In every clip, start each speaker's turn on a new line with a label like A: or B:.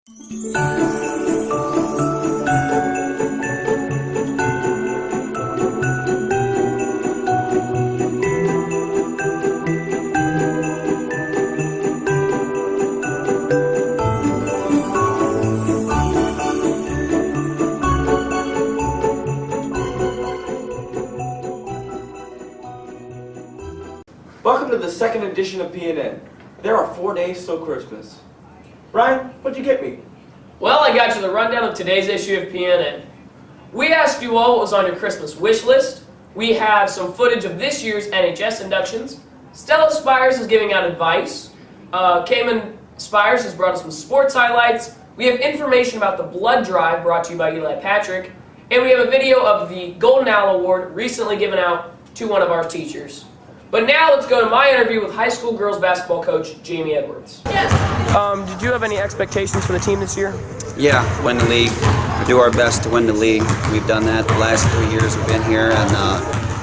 A: Welcome to the second edition of PNN. There are 4 days till Christmas. Ryan, what'd you get me?
B: Well, I got you the rundown of today's issue of PNN. We asked you all what was on your Christmas wish list. We have some footage of this year's NHS inductions. Stella Spires is giving out advice. Cayman Spires has brought us some sports highlights. We have information about the blood drive brought to you by Eli Patrick. And we have a video of the Golden Owl Award recently given out to one of our teachers. But now let's go to my interview with high school girls basketball coach Jamie Edwards. Yes. Did you have any expectations for the team this year?
C: Yeah, win the league. We do our best to win the league. We've done that the last 3 years we've been here, and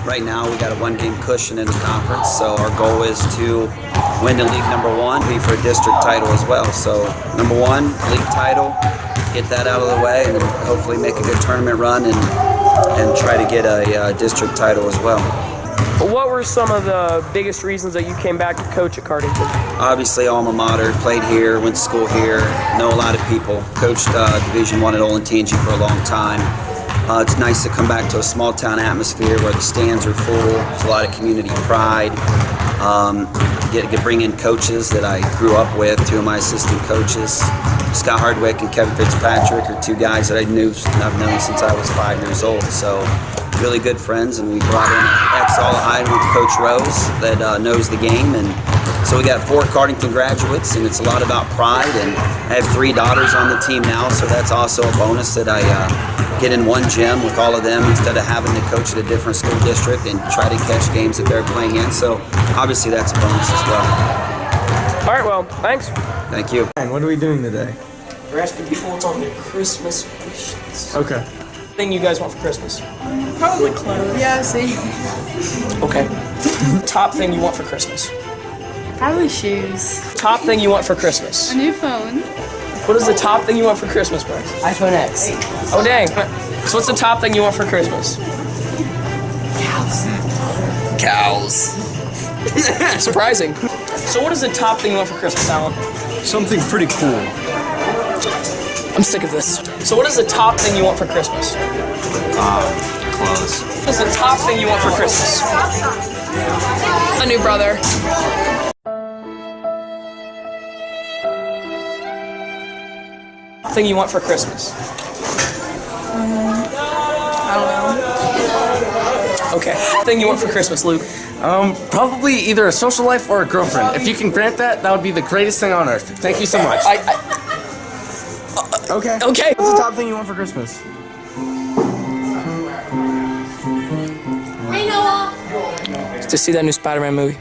C: right now we got a one-game cushion in the conference. So our goal is to win the league number one, be for a district title as well. So number one, league title, get that out of the way, and hopefully make a good tournament run and try to get a district title as well.
B: What were some of the biggest reasons that you came back to coach at Cardington?
C: Obviously, alma mater, played here, went to school here, know a lot of people. Coached Division I at Olentangy for a long time. It's nice to come back to a small town atmosphere where the stands are full. There's a lot of community pride. Bring in coaches that I grew up with, two of my assistant coaches. Scott Hardwick and Kevin Fitzpatrick are two guys that I've known since I was 5 years old. So really good friends, and we brought in ex-All-Ohio with Coach Rose that knows the game. And so we got 4 Cardington graduates, and it's a lot about pride. And I have 3 daughters on the team now, so that's also a bonus that I get in one gym with all of them instead of having to coach at a different school district and try to catch games that they're playing in. So obviously that's a bonus as well.
B: All right, well, thanks.
C: Thank you.
D: And what are we doing today?
B: We're asking people what's on their Christmas wish list.
D: Okay.
B: Thing you guys want for Christmas?
E: Probably clothes. Yeah, same.
B: Okay. Top thing you want for Christmas?
E: Probably shoes.
B: Top thing you want for Christmas?
E: A new phone.
B: What is the top thing you want for Christmas, Bryce?
F: iPhone X.
B: Oh, dang. So what's the top thing you want for Christmas?
F: Cows.
B: Surprising. So what is the top thing you want for Christmas, Alan?
D: Something pretty cool.
B: I'm sick of this. So what is the top thing you want for Christmas?
F: Clothes.
B: What is the top thing you want for Christmas? A new brother. Thing you want for Christmas?
E: I don't know.
B: Okay. Thing you want for Christmas, Luke?
G: Probably either a social life or a girlfriend. If you can grant that, that would be the greatest thing on earth. Thank you so much.
D: Okay.
B: Okay.
D: What's the top thing you want for Christmas?
H: Hey, Noah!
B: To see that new Spider-Man movie.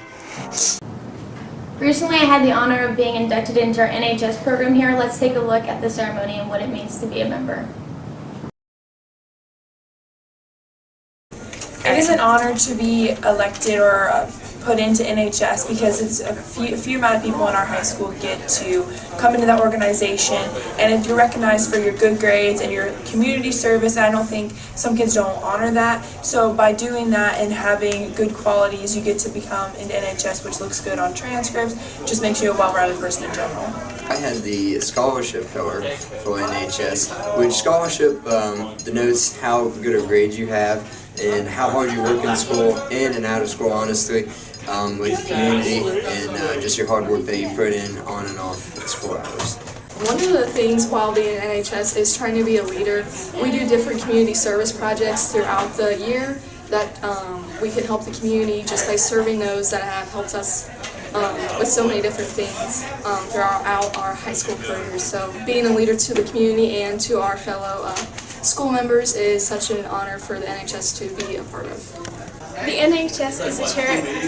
H: Recently, I had the honor of being inducted into our NHS program here. Let's take a look at the ceremony and what it means to be a member.
I: It is an honor to be elected or put into NHS because it's a few amount of people in our high school get to come into that organization, and if you're recognized for your good grades and your community service, I don't think some kids don't honor that. So by doing that and having good qualities, you get to become into NHS, which looks good on transcripts, just makes you a well-rounded person in general.
J: I had the scholarship pillar for NHS, which scholarship denotes how good of grades you have and how hard you work in school, in and out of school, honestly, with the community and just your hard work that you put in on and off school hours.
E: One of the things while being in NHS is trying to be a leader. We do different community service projects throughout the year that we can help the community just by serving those that have helped us with so many different things throughout our high school careers. So being a leader to the community and to our fellow school members is such an honor for the NHS to be a part of.
H: The NHS is a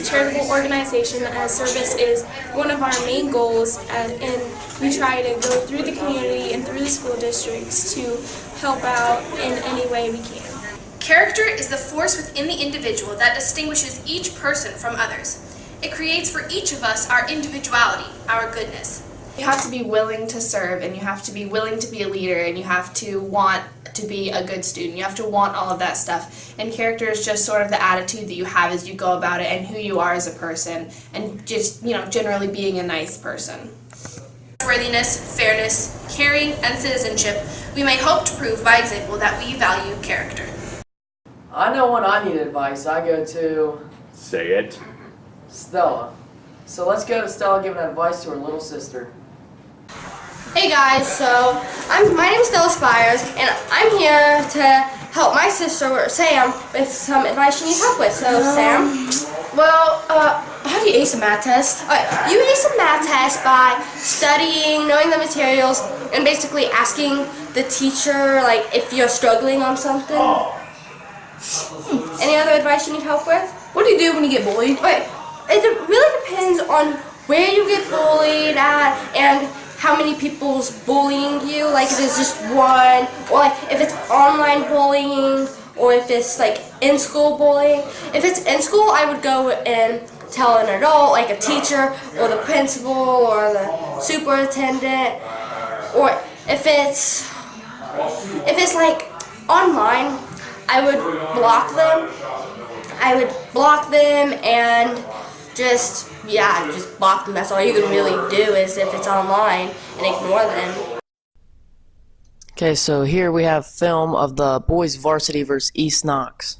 H: charitable organization, and service is one of our main goals, and we try to go through the community and through the school districts to help out in any way we can.
K: Character is the force within the individual that distinguishes each person from others. It creates for each of us our individuality, our goodness.
L: You have to be willing to serve, and you have to be willing to be a leader, and you have to want to be a good student. You have to want all of that stuff. And character is just sort of the attitude that you have as you go about it and who you are as a person, and just, generally being a nice person.
K: Worthiness, fairness, caring, and citizenship, we may hope to prove by example that we value character.
B: I know when I need advice, I go to
M: Say it.
B: Stella. So let's go to Stella giving advice to her little sister.
N: Hey guys, so my name is Stella Spires, and I'm here to help my sister Sam with some advice she needs help with. So Sam, well, how do you ace a math test? You ace a math test by studying, knowing the materials, and basically asking the teacher if you're struggling on something. Any other advice you need help with?
I: What do you do when you get bullied?
N: It really depends on where you get bullied at and how many people's bullying you, if it's just one, or if it's online bullying, or if it's in-school bullying. If it's in school, I would go and tell an adult, like a teacher, or the principal, or the superintendent. Or if it's online, I would block them. And just block them. That's all you can really do is if it's online, and ignore them.
B: Okay, so here we have film of the boys varsity versus East Knox.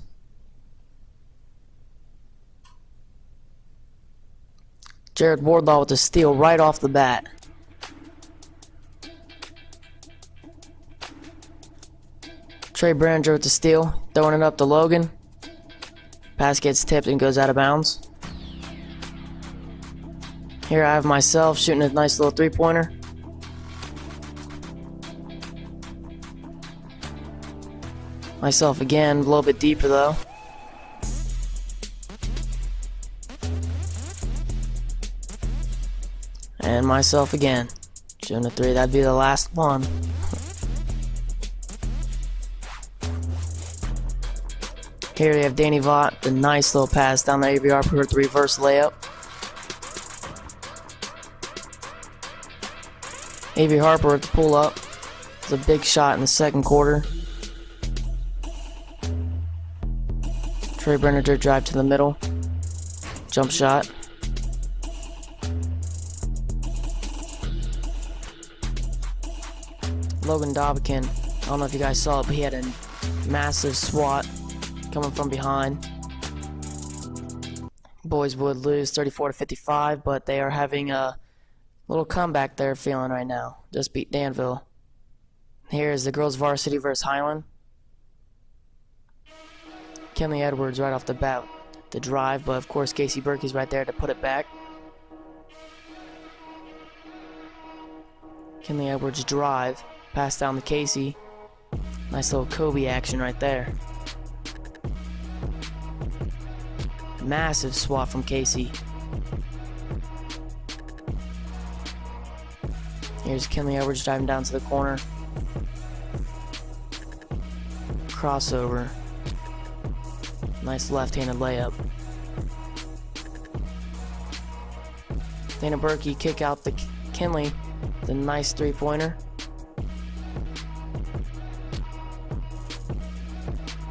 B: Jared Wardlaw with the steal right off the bat. Trey Branger with the steal, throwing it up to Logan. Pass gets tipped and goes out of bounds. Here I have myself shooting a nice little three-pointer. Myself again, a little bit deeper though. And myself again, shooting a three. That'd be the last one. Here we have Danny Vaught, the nice little pass down the ABR for the reverse layup. A.B. Harper with the pull up. It's a big shot in the second quarter. Trey Brenner drive to the middle. Jump shot. Logan Dobkin, I don't know if you guys saw it, but he had a massive swat coming from behind. Boys would lose 34-55, but they are having a little comeback they're feeling right now. Just beat Danville. Here's the girls varsity versus Highland. Kinley Edwards right off the bat, the drive, but of course Casey Berkey's right there to put it back. Kinley Edwards drive, pass down to Casey. Nice little Kobe action right there. Massive swat from Casey. Here's Kinley Edwards driving down to the corner. Crossover. Nice left-handed layup. Dana Berkey kick out the Kinley. The nice three-pointer.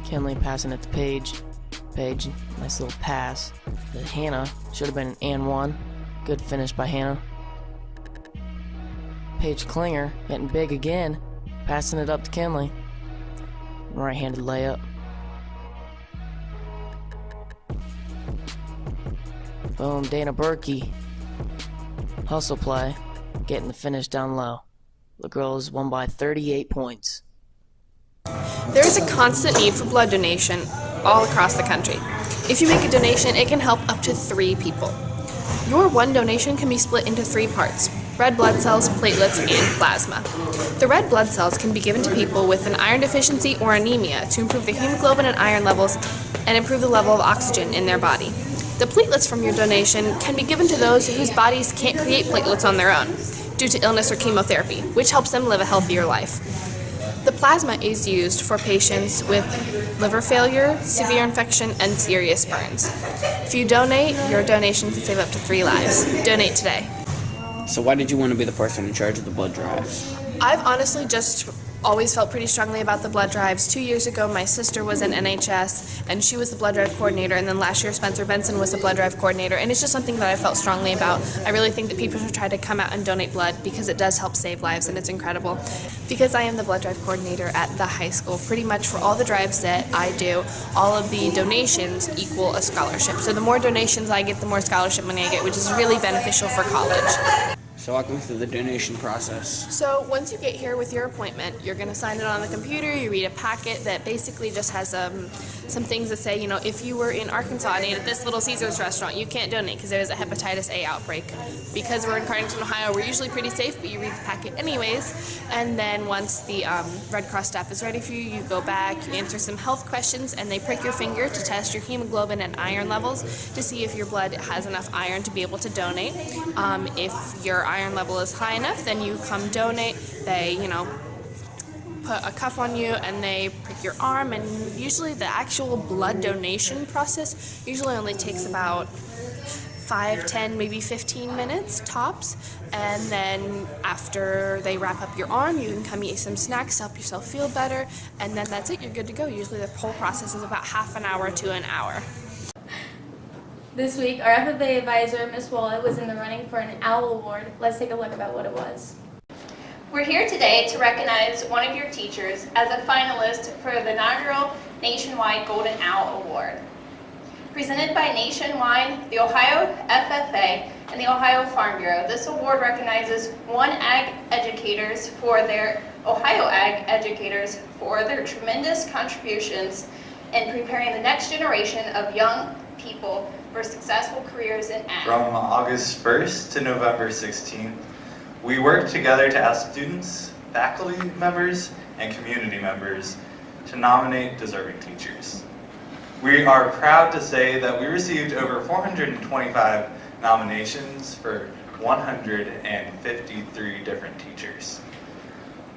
B: Kinley passing it to Paige. Paige, nice little pass. To Hannah. Should have been an and one. Good finish by Hannah. Paige Klinger getting big again, passing it up to Kinley. Right-handed layup. Boom, Dana Berkey. Hustle play, getting the finish down low. The girls won by 38 points.
L: There is a constant need for blood donation all across the country. If you make a donation, it can help up to 3 people. Your one donation can be split into 3 parts: red blood cells, platelets, and plasma. The red blood cells can be given to people with an iron deficiency or anemia to improve their hemoglobin and iron levels and improve the level of oxygen in their body. The platelets from your donation can be given to those whose bodies can't create platelets on their own due to illness or chemotherapy, which helps them live a healthier life. The plasma is used for patients with liver failure, severe infection, and serious burns. If you donate, your donation can save up to 3 lives. Donate today.
G: So why did you want to be the person in charge of the blood drives?
L: I've honestly just always felt pretty strongly about the blood drives. 2 years ago, my sister was in NHS, and she was the blood drive coordinator, and then last year, Spencer Benson was the blood drive coordinator, and it's just something that I felt strongly about. I really think that people should try to come out and donate blood because it does help save lives, and it's incredible. Because I am the blood drive coordinator at the high school, pretty much for all the drives that I do, all of the donations equal a scholarship. So the more donations I get, the more scholarship money I get, which is really beneficial for college.
G: So walk me through the donation process.
L: So once you get here with your appointment, you're going to sign it on the computer. You read a packet that basically just has some things that say, you know, if you were in Arkansas and ate at this Little Caesars restaurant, you can't donate because there's a hepatitis A outbreak. Because we're in Cardington, Ohio, we're usually pretty safe, but you read the packet anyways. And then once the Red Cross staff is ready for you, you go back, you answer some health questions, and they prick your finger to test your hemoglobin and iron levels to see if your blood has enough iron to be able to donate. If your iron level is high enough, then you come donate. They, you know, put a cuff on you and they prick your arm, and usually the actual blood donation process usually only takes about 5, 10, maybe 15 minutes tops. And then after they wrap up your arm, you can come eat some snacks to help yourself feel better, and then that's it, you're good to go. Usually the whole process is about half an hour to an hour.
M: This week, our FFA advisor, Ms. Wallet, was in the running for an OWL award. Let's take a look about what it was.
K: We're here today to recognize one of your teachers as a finalist for the inaugural Nationwide Golden Owl Award. Presented by Nationwide, the Ohio FFA, and the Ohio Farm Bureau, this award recognizes Ohio Ag educators for their tremendous contributions in preparing the next generation of young people for successful careers in ag.
O: From August 1st to November 16th, we worked together to ask students, faculty members, and community members to nominate deserving teachers. We are proud to say that we received over 425 nominations for 153 different teachers.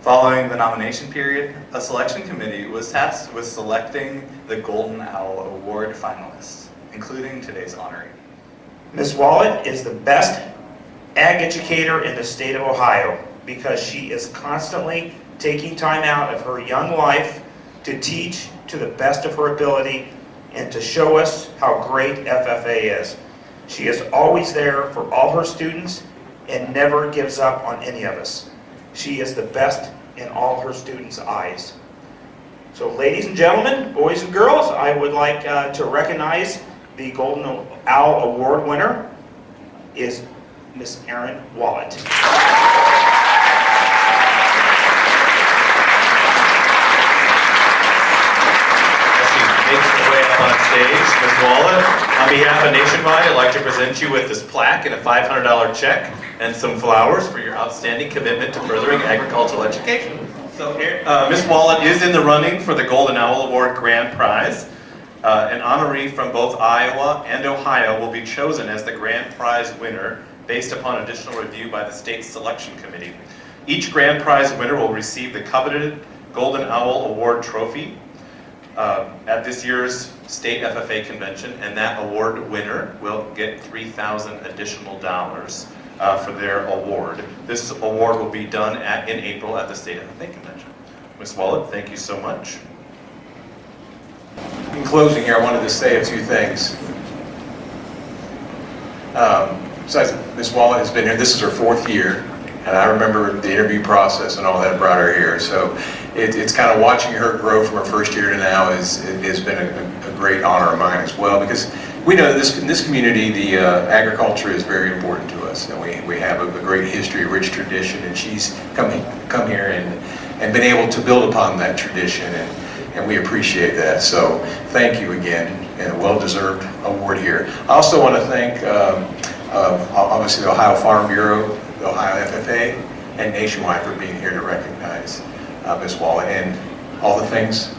O: Following the nomination period, a selection committee was tasked with selecting the Golden Owl Award finalists, including today's honoree.
P: Ms. Wallet is the best ag educator in the state of Ohio because she is constantly taking time out of her young life to teach to the best of her ability and to show us how great FFA is. She is always there for all her students and never gives up on any of us. She is the best in all her students' eyes. So ladies and gentlemen, boys and girls, I would like to recognize the Golden Owl Award winner is Miss Erin Wallet.
Q: Makes her way up on stage, Ms. Wallet. On behalf of Nationwide, I'd like to present you with this plaque and a $500 check and some flowers for your outstanding commitment to furthering agricultural education. So Ms. Wallet is in the running for the Golden Owl Award Grand Prize. An honoree from both Iowa and Ohio will be chosen as the Grand Prize winner based upon additional review by the state selection committee. Each Grand Prize winner will receive the coveted Golden Owl Award trophy at this year's state FFA convention, and that award winner will get $3,000 additional for their award. This award will be done in April at the state FFA convention. Ms. Wallet, thank you so much.
R: In closing here, I wanted to say a few things. Besides, Ms. Wallet has been here, this is her 4th year, and I remember the interview process and all that brought her here. So it's kind of watching her grow from her 1st year to now has been a great honor of mine as well, because we know that in this community, the agriculture is very important to us, and we have a great history, a rich tradition, and she's come here and been able to build upon that tradition, and we appreciate that. So thank you again, and a well-deserved award here. I also want to thank obviously the Ohio Farm Bureau, the Ohio FFA, and Nationwide for being here to recognize Ms. Wallet and all the things.